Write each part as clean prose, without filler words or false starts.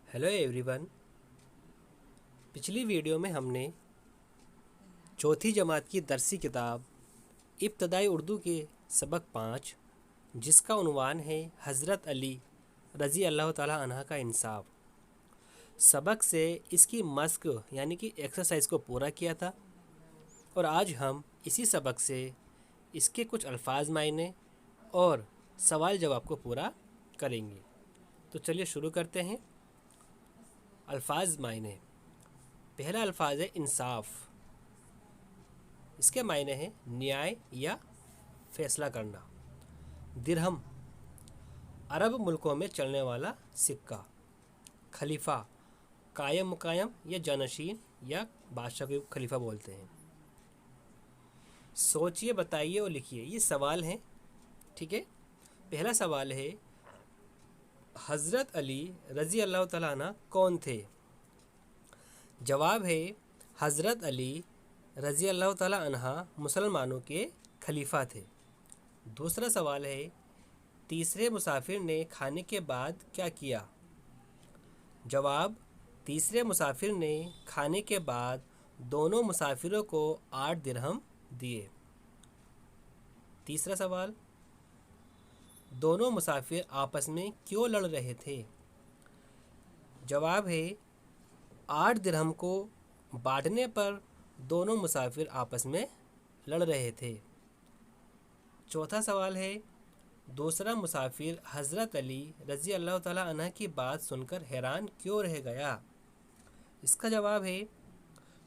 Hello everyone. पिछली video में हमने चौथी जमात की दरसी किताब इब्तदाई उर्दू के सबक 5 जिसका उन्वान है हज़रत अली रज़ी अल्लाह ताला अन्हा का इंसाफ सबक से इसकी मस्क यानी कि एक्सरसाइज को पूरा किया था। और आज हम इसी सबक से इसके कुछ अल्फाज मायने और सवाल जवाब को पूरा करेंगे। तो चलिए शुरू करते हैं। अल्फाज मायने। पहला अल्फाज है इंसाफ। इसके मायने हैं न्याय या फैसला करना। दिरहम, अरब मुल्कों में चलने वाला सिक्का। खलीफा, कायम मुकायम या जानशीन या बादशाह को खलीफा बोलते हैं। सोचिए, बताइए और लिखिए। ये सवाल हैं, ठीक है। पहला सवाल है हज़रत अली रज़ी अल्लाह ताला अन्हु कौन थे? जवाब है हज़रत अली रज़ी अल्लाह ताला अन्हु मुसलमानों के खलीफा थे। दूसरा सवाल है तीसरे मुसाफिर ने खाने के बाद क्या किया? जवाब, तीसरे मुसाफिर ने खाने के बाद दोनों मुसाफिरों को 8 दिरहम दिए। तीसरा सवाल, दोनों मुसाफिर आपस में क्यों लड़ रहे थे? जवाब है 8 दिरहम को बांटने पर दोनों मुसाफिर आपस में लड़ रहे थे। चौथा सवाल है दूसरा मुसाफिर हज़रत अली रज़ी अल्लाह ताला अन्हु की बात सुनकर हैरान क्यों रह गया? इसका जवाब है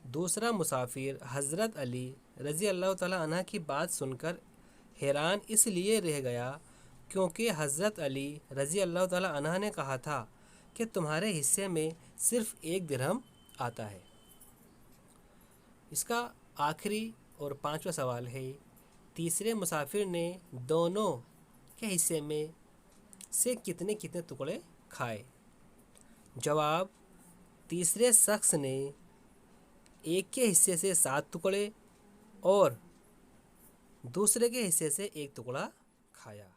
दूसरा मुसाफिर हज़रत अली रज़ी अल्लाह ताला अन्हु की बात सुनकर हैरान इसलिए रह गया क्योंकि हज़रत अली रज़ी अल्लाह ताला अन्हु ने कहा था कि तुम्हारे हिस्से में सिर्फ़ 1 दिरहम आता है। इसका आखिरी और 5वां सवाल है तीसरे मुसाफिर ने दोनों के हिस्से में से कितने कितने टुकड़े खाए? जवाब, तीसरे शख्स ने एक के हिस्से से 7 टुकड़े और दूसरे के हिस्से से 1 टुकड़ा खाया।